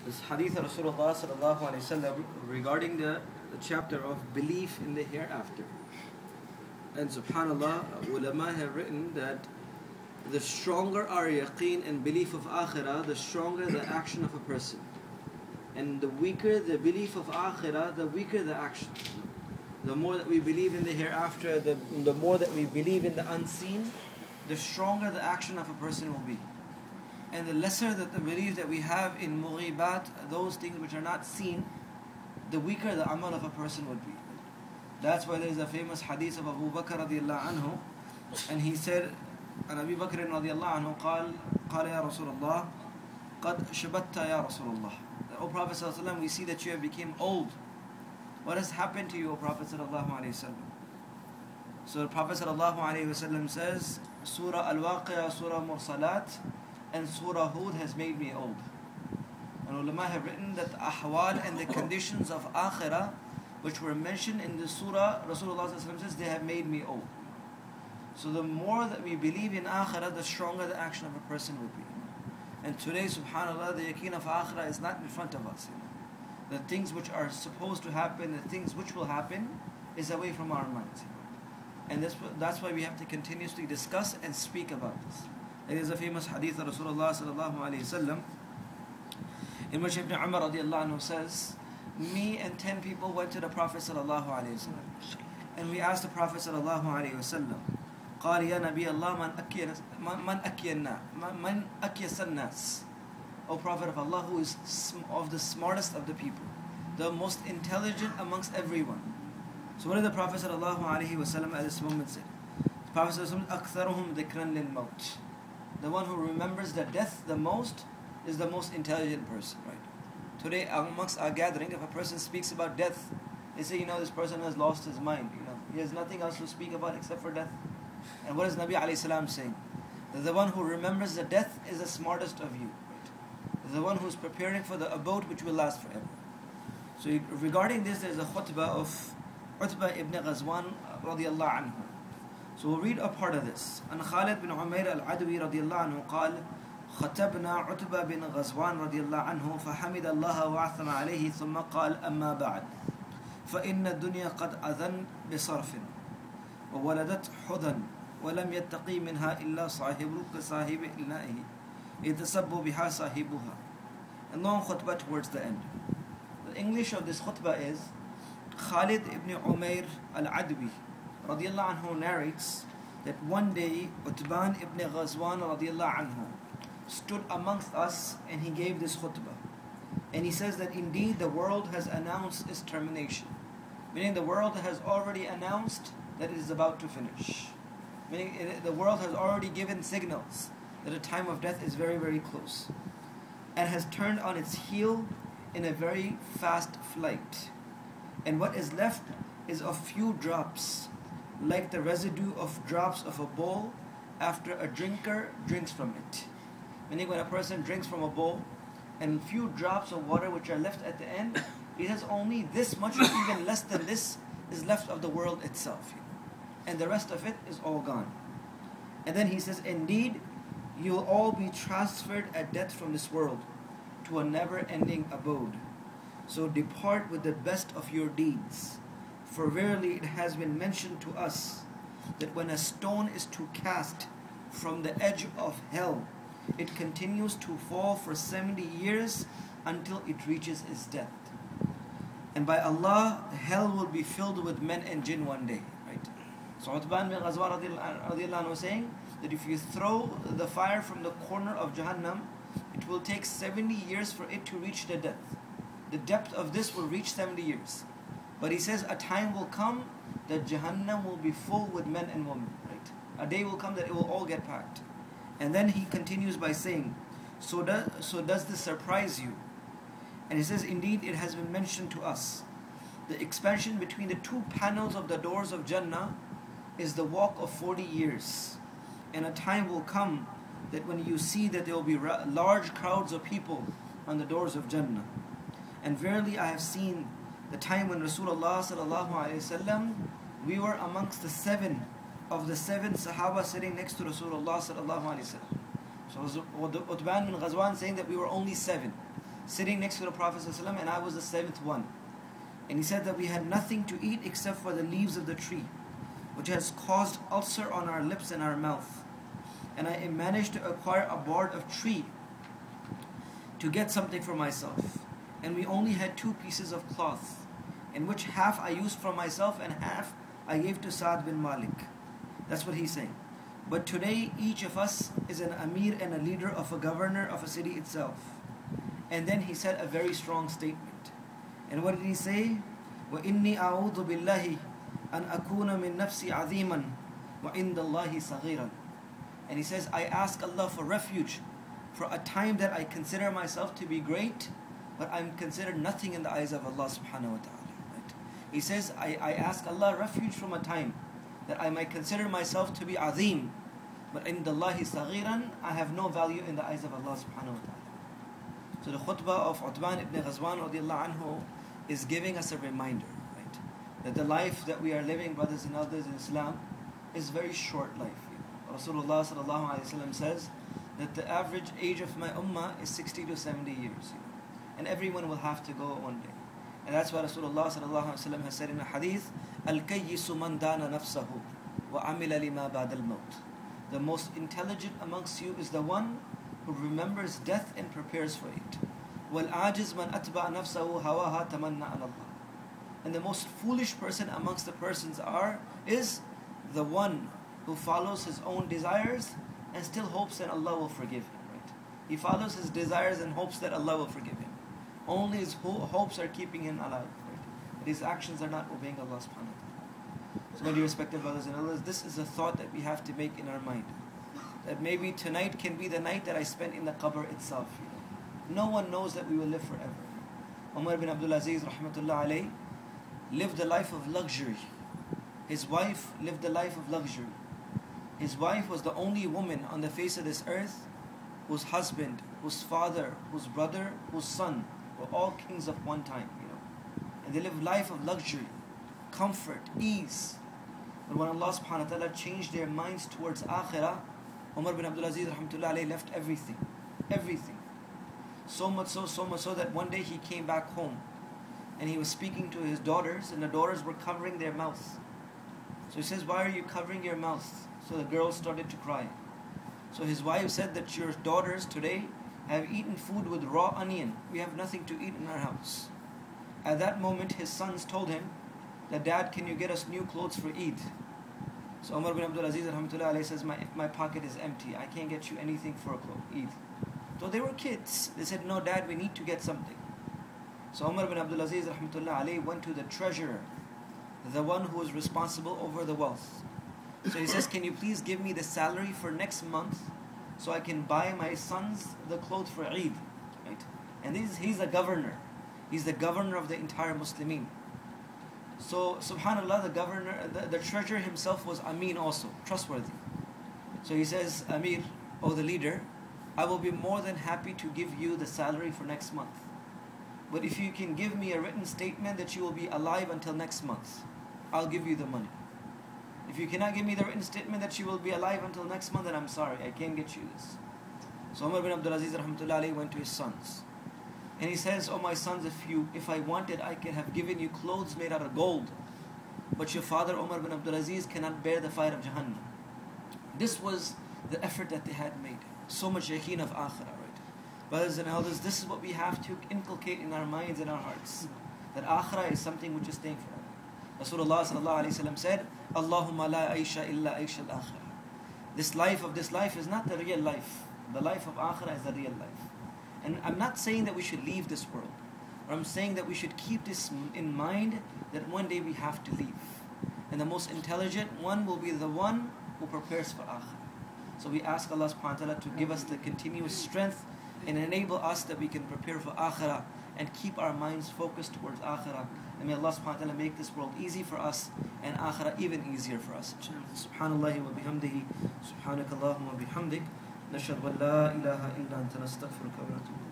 This hadith of Rasulullah sallallahu alayhi wasallam regarding the chapter of belief in the hereafter. And subhanallah, ulama have written that the stronger our yaqeen and belief of akhirah, the stronger the action of a person. And the weaker the belief of akhirah, the weaker the action. The more that we believe in the hereafter, the more that we believe in the unseen, the stronger the action of a person will be. And the lesser that the belief that we have in mughibat, those things which are not seen, the weaker the amal of a person would be. That's why there is a famous hadith of Abu Bakr radiallahu anhu, and he said, and Abu Bakr radiallahu anhu قال يا رسول الله قد شبت يا رسول الله. O Prophet sallallahu alaihi wasallam, we see that you have become old. What has happened to you, O Prophet sallallahu alaihi wasallam? So the Prophet sallallahu alaihi wasallam says, Surah Al-Waqi'ah, Surah Mursalat, and Surah Hud has made me old. And ulama have written that the ahwal and the conditions of akhirah which were mentioned in the surah, Rasulullah says, they have made me old. So the more that we believe in akhirah, the stronger the action of a person will be. And today, subhanallah, the yaqeen of akhirah is not in front of us. The things which are supposed to happen, the things which will happen, is away from our minds. And that's why we have to continuously discuss and speak about this. There is a famous hadith of Rasulullah sallallahu alayhi wasallam, in which Ibn Umar radiallahu anhu says, me and 10 people went to the Prophet sallallahu alayhi wasallam, and we asked the Prophet sallallahu alayhi wasallam, قال يا نبي الله من أكيس الناس. O Prophet of Allah, who is of the smartest of the people, the most intelligent amongst everyone. So what did the Prophet sallallahu alayhi wasallam at this moment say? The Prophet sallallahu alayhi wasallam, أكثرهم ذكرا للموت. The one who remembers the death the most is the most intelligent person, right? Today, amongst our gathering, if a person speaks about death, they say, this person has lost his mind. He has nothing else to speak about except for death. And what is Nabi alayhi salam saying? That the one who remembers the death is the smartest of you, right? The one who is preparing for the abode which will last forever. So regarding this, there is a khutbah of Utbah ibn Ghazwan radiallahu anhu. So we'll read a part of this. And Khalid bin Umayr al-Adwi radiallahu anhu قال خطبنا عتبة بن غزوان رضي الله عنه فحمد الله وعثم عليه ثم قال أما بعد فإن الدنيا قد أذن بصرف وولدت حضن ولم يتقي منها إلا صاحب إنائه يتسب بها صاحبها. And long khutbah towards the end. The English of this khutbah is Khalid ibn Umayr al-Adwi radiallahu anhu narrates that one day Utban ibn Ghazwan radiallahu anhu stood amongst us and he gave this khutbah. And he says that indeed the world has announced its termination. Meaning the world has already announced that it is about to finish. Meaning the world has already given signals that the time of death is very, very close. And has turned on its heel in a very fast flight. And what is left is a few drops, like the residue of drops of a bowl after a drinker drinks from it. Meaning when a person drinks from a bowl and few drops of water which are left at the end, it has only this much or even less than this is left of the world itself. And the rest of it is all gone. And then he says, indeed, you will all be transferred at death from this world to a never-ending abode. So depart with the best of your deeds. For verily it has been mentioned to us that when a stone is to cast from the edge of hell, it continues to fall for 70 years until it reaches its death. And by Allah, hell will be filled with men and jinn one day. Right? So Utban bin Ghazwan radiallahu anhu was saying that if you throw the fire from the corner of Jahannam, it will take 70 years for it to reach the depth. The depth of this will reach 70 years. But he says a time will come that Jahannam will be full with men and women. Right? A day will come that it will all get packed. And then he continues by saying, so does this surprise you? And he says, indeed it has been mentioned to us. The expansion between the two panels of the doors of Jannah is the walk of 40 years. And a time will come that when you see that there will be large crowds of people on the doors of Jannah. And verily I have seen the time when Rasulullah sallallahu alayhi wasallam, we were amongst the 7 of the 7 Sahaba sitting next to Rasulullah sallallahu alayhi wasallam. So Utban bin Ghazwan saying that we were only 7. sitting next to the Prophet ﷺ, and I was the 7th one. And he said that we had nothing to eat except for the leaves of the tree, which has caused ulcer on our lips and our mouth. And I managed to acquire a board of tree to get something for myself. And we only had 2 pieces of cloth, in which half I used for myself and half I gave to Sa'd bin Malik. That's what he's saying. But today each of us is an Amir and a leader of a governor of a city itself. And then he said a very strong statement. And what did he say? وَإِنِّي أَعُوذُ بِاللَّهِ أَنْ أَكُونَ مِن نَفْسِي عَظِيمًا وَعِنْدَ اللَّهِ صَغِيرًا. And he says, I ask Allah for refuge for a time that I consider myself to be great, but I'm considered nothing in the eyes of Allah subhanahu wa ta'ala. Right? He says, I ask Allah refuge from a time that I might consider myself to be azim, but in Allahi saghiran, I have no value in the eyes of Allah subhanahu wa ta'ala. So the khutbah of Uthman ibn Ghazwan radiallahu anhu is giving us a reminder, right? That the life that we are living, brothers and elders in Islam, is very short life. Rasulullah sallallahu alayhi wa sallam says that the average age of my ummah is 60 to 70 years. And everyone will have to go one day. And that's why Rasulullah sallallahu alayhi wa sallam has said in a hadith, Al-kayyisu man dana nafsahu wa amila lima ba'da al-maut. The most intelligent amongst you is the one who remembers death and prepares for it. Wal-ajiz man atba'a nafsahu hawaha tamanna an Allah. And the most foolish person amongst the persons is the one who follows his own desires and still hopes that Allah will forgive him. Right? He follows his desires and hopes that Allah will forgive him. Only his hopes are keeping him alive. Right? But his actions are not obeying Allah subhanahu wa ta'ala. So my dear respected brothers and elders, this is a thought that we have to make in our mind. That maybe tonight can be the night that I spent in the qabr itself. No one knows that we will live forever. Umar bin Abdul Aziz rahmatullah alayhi lived a life of luxury. His wife lived a life of luxury. His wife was the only woman on the face of this earth whose husband, whose father, whose brother, whose son were all kings of one time, And they lived a life of luxury, comfort, ease. But when Allah subhanahu wa ta'ala changed their minds towards akhirah, Umar bin Abdul Aziz rahmatullah alayhi left everything. Everything. So much so that one day he came back home and he was speaking to his daughters, and the daughters were covering their mouths. So he says, why are you covering your mouth? So the girls started to cry. So his wife said that your daughters today have eaten food with raw onion. We have nothing to eat in our house. At that moment his sons told him that, Dad, can you get us new clothes for Eid? So Umar bin Abdul Aziz rahmatullah alayhi says, my pocket is empty. I can't get you anything for Eid. So they were kids. They said, no Dad, we need to get something. So Umar bin Abdul Aziz rahmatullah alayhi went to the treasurer, the one who was responsible over the wealth. So he says, can you please give me the salary for next month so I can buy my sons the clothes for Eid? Right? And he's a governor. He's the governor of the entire Muslimin. So subhanallah, the governor, the treasurer himself was Amin also, trustworthy. So he says, Amir, the leader, I will be more than happy to give you the salary for next month. But if you can give me a written statement that you will be alive until next month, I'll give you the money. If you cannot give me the written statement that you will be alive until next month, then I'm sorry, I can't get you this. So Umar bin Abdul Aziz rahmatullah alayhi went to his sons. And he says, my sons, if I wanted, I could have given you clothes made out of gold. But your father, Umar bin Abdul Aziz, cannot bear the fire of Jahannam. This was the effort that they had made. So much yaqeen of akhirah, right? Brothers and elders, this is what we have to inculcate in our minds and our hearts. That akhirah is something which is staying forever. Rasulullah sallallahu alayhi wa sallam said, Allahumma la aisha illa aisha al-akhirah. This life is not the real life. The life of akhirah is the real life. And I'm not saying that we should leave this world. Or I'm saying that we should keep this in mind, that one day we have to leave. And the most intelligent one will be the one who prepares for akhirah. So we ask Allah subhanahu wa ta'ala to give us the continuous strength and enable us that we can prepare for akhirah and keep our minds focused towards akhirah. And may Allah subhanahu wa ta'ala make this world easy for us and akhirah even easier for us. Subhanallah wa bihamdihi, subhanakallahumma wa bihamdik, nashhadu an la ilaha illa anta nastaghfiruka wa natubu.